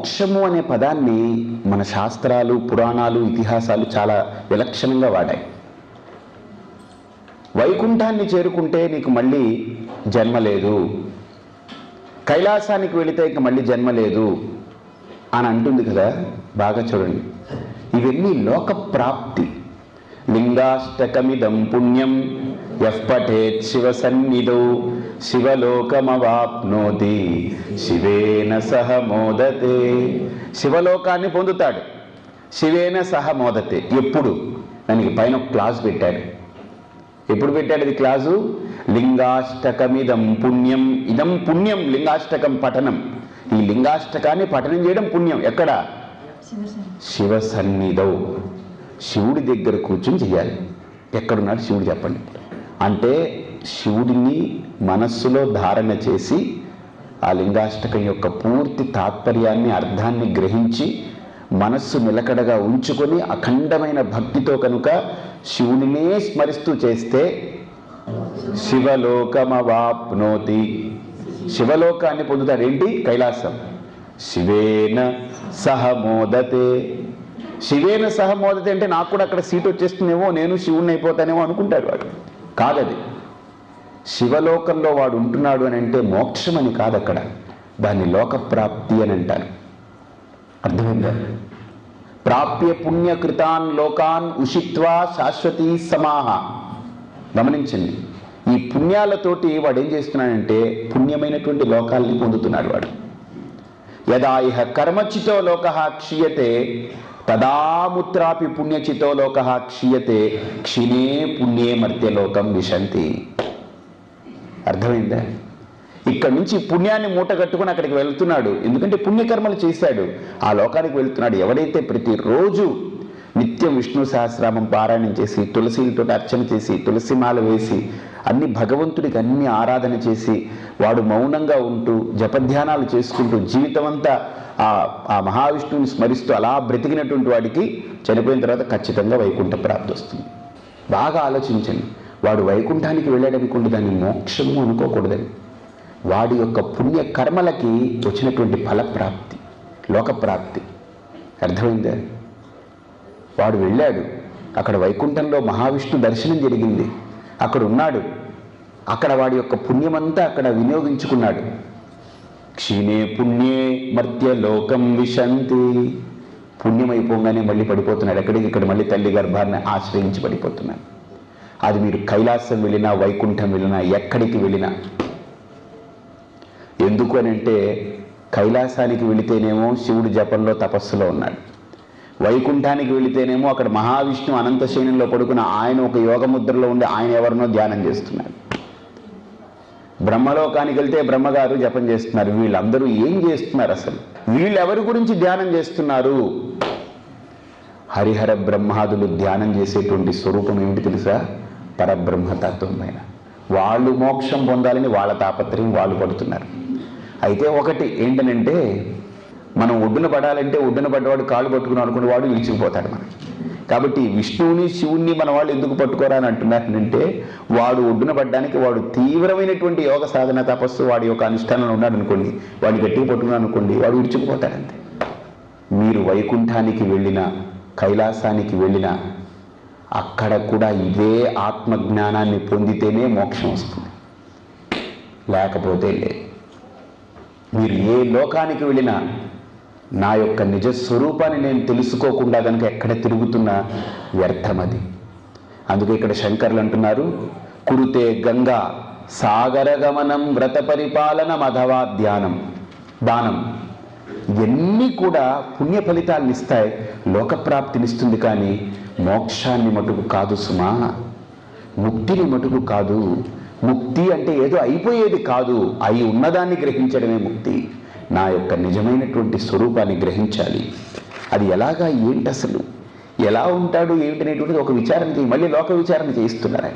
మోక్షము అనే పదాన్ని మన శాస్త్రాలు, పురాణాలు, ఇతిహాసాలు చాలా విలక్షణంగా వాడాయి. వైకుంఠాన్ని చేరుకుంటే నీకు మళ్ళీ జన్మ లేదు, కైలాసానికి వెళితే ఇక మళ్ళీ జన్మ లేదు అని అంటుంది కదా. బాగా చూడండి, ఇవన్నీ లోక ప్రాప్తి. లింగాష్టకమిదం పుణ్యం యః పఠేత్ శివ సన్నిధౌ శివలోకమవాప్నోతి శివేన సహ మోదతే. శివలోకాన్ని పొందుతాడు, శివేన సహ మోదతే. ఎప్పుడు? దానికి పైన క్లాస్ పెట్టాడు. ఎప్పుడు పెట్టాడు ఇది క్లాసు? లింగాష్టకమిదం పుణ్యం. ఇదం పుణ్యం, లింగాష్టకం పఠనం. ఈ లింగాష్టకాన్ని పఠనం చేయడం పుణ్యం. ఎక్కడ? శివ సన్నిధౌ. శివుడి దగ్గర కూర్చుని చేయాలి. ఎక్కడున్నాడు శివుడు చెప్పండి. అంటే శివుడిని మనస్సులో ధారణ చేసి ఆ లింగాష్టకం యొక్క పూర్తి తాత్పర్యాన్ని, అర్థాన్ని గ్రహించి మనస్సు నిలకడగా ఉంచుకొని అఖండమైన భక్తితో కనుక శివుడినే స్మరిస్తూ చేస్తే శివలోకమవాప్నోతి. శివలోకాన్ని పొందుతాడు. ఏంటి? కైలాసం. శివేన సహ మోదతే. శివేన సహ మోదతే అంటే నాకు కూడా అక్కడ సీట్ వచ్చేస్తుందేమో, నేను శివుణ్ణి అయిపోతానేమో అనుకుంటాడు వాడు. కాదది. శివలోకంలో వాడు ఉంటున్నాడు అని అంటే మోక్షం అని కాదు, అక్కడ దాన్ని లోకప్రాప్తి అని అంటారు. అర్థమైందా? ప్రాప్య పుణ్యకృతాన్ లోకాన్ ఉషిత్వా శాశ్వతీ సమాహ. గమనించండి, ఈ పుణ్యాలతోటి వాడు ఏం చేస్తున్నాడంటే పుణ్యమైనటువంటి లోకాల్ని పొందుతున్నాడు వాడు. యదా ఇహ కర్మచితో లోకః క్షీయతే తదాముత్రాపి పుణ్యచితో లోకః క్షీయతే క్షీణే పుణ్యే మర్త్యలోకం విశంతి. అర్థమైందా? ఇక్కడ నుంచి పుణ్యాన్ని మూట కట్టుకుని అక్కడికి వెళ్తున్నాడు. ఎందుకంటే పుణ్యకర్మలు చేశాడు, ఆ లోకానికి వెళ్తున్నాడు. ఎవడైతే ప్రతిరోజు నిత్యం విష్ణు సహస్రనామం పారాయణం చేసి, తులసిలతో అర్చన చేసి, తులసిమాల వేసి, అన్ని భగవంతుడికి అన్ని ఆరాధన చేసి, వాడు మౌనంగా ఉంటూ జపధ్యానాలు చేసుకుంటూ జీవితం అంతా ఆ మహావిష్ణువుని స్మరిస్తూ అలా బ్రతికినటువంటి వాడికి చనిపోయిన తర్వాత ఖచ్చితంగా వైకుంఠ ప్రాప్తి వస్తుంది. బాగా ఆలోచించండి. వాడు వైకుంఠానికి వెళ్ళాడనుకోండి, దాన్ని మోక్షము అనుకోకూడదని. వాడి యొక్క పుణ్య కర్మలకి వచ్చినటువంటి ఫలప్రాప్తి, లోకప్రాప్తి. అర్థమైందా? వాడు వెళ్ళాడు, అక్కడ వైకుంఠంలో మహావిష్ణు దర్శనం జరిగింది, అక్కడ ఉన్నాడు, అక్కడ వాడి యొక్క పుణ్యమంతా అక్కడ వినియోగించుకున్నాడు. క్షీణే పుణ్యే మర్త్యలోకం విశంతి. పుణ్యమైపోగానే మళ్ళీ పడిపోతున్నాడు. ఎక్కడికి? ఇక్కడ మళ్ళీ తల్లి గర్భాన్ని ఆశ్రయించి పడిపోతున్నాడు. అది మీరు కైలాసం వెళ్ళినా, వైకుంఠం వెళ్ళినా, ఎక్కడికి వెళ్ళినా. ఎందుకు అని అంటే కైలాసానికి వెళితేనేమో శివుడు జపంలో తపస్సులో ఉన్నాడు, వైకుంఠానికి వెళితేనేమో అక్కడ మహావిష్ణువు అనంత శయనంలో పడుకున్న ఆయన ఒక యోగముద్రలో ఉండి ఆయన ఎవరినో ధ్యానం చేస్తున్నాడు. బ్రహ్మలోకానికి వెళ్తే బ్రహ్మగారు జపం చేస్తున్నారు. వీళ్ళందరూ ఏం చేస్తున్నారు? అసలు వీళ్ళు ఎవరి గురించి ధ్యానం చేస్తున్నారు? హరిహర బ్రహ్మాదులు ధ్యానం చేసేటువంటి స్వరూపం ఏమిటి తెలుసా? పరబ్రహ్మతత్వం పైన. వాళ్ళు మోక్షం పొందాలని వాళ్ళ తాపత్రయం వాళ్ళు పడుతున్నారు. అయితే ఒకటి ఏంటనంటే, మనం ఒడ్డున పడాలంటే ఒడ్డున పడ్డవాడు కాళ్ళు పట్టుకుని అనుకున్న వాడు విడిచిపోతాడు మనం. కాబట్టి విష్ణువుని శివుణ్ణి మన వాళ్ళు ఎందుకు పట్టుకోరా అని అంటున్నారంటే, వాడు ఒడ్డున పడ్డానికి వాడు తీవ్రమైనటువంటి యోగ సాధన తపస్సు వాడి యొక్క అనుష్ఠానంలో ఉన్నాడు అనుకోండి, వాడిని గట్టిగా పట్టుకున్నాడు అనుకోండి, వాడు విడిచిపోతాడంతే. మీరు వైకుంఠానికి వెళ్ళినా, కైలాసానికి వెళ్ళినా అక్కడ కూడా ఇదే ఆత్మజ్ఞానాన్ని పొందితేనే మోక్షం వస్తుంది, లేకపోతే లేదు. మీరు ఏ లోకానికి వెళ్ళినా నా యొక్క నిజస్వరూపాన్ని నేను తెలుసుకోకుండా కనుక ఎక్కడ తిరుగుతున్నా వ్యర్థమది. అందుకే ఇక్కడ శంకర్లు అంటున్నారు, కురుతే గంగా సాగరగమనం వ్రత పరిపాలన మధవా ధ్యానం దానం. ఇవన్నీ కూడా పుణ్య ఫలితాలను ఇస్తాయి, లోకప్రాప్తినిస్తుంది, కానీ మోక్షాన్ని మటుకు కాదు సుమా, ముక్తిని మటుకు కాదు. ముక్తి అంటే ఏదో అయిపోయేది కాదు, అయి ఉన్నదాన్ని గ్రహించడమే ముక్తి. నా యొక్క నిజమైనటువంటి స్వరూపాన్ని గ్రహించాలి. అది ఎలాగా, ఏంటి, అసలు ఎలా ఉంటాడు, ఏమిటనేటువంటిది ఒక విచారణ మళ్ళీ లోక విచారణ చేయిస్తున్నారు.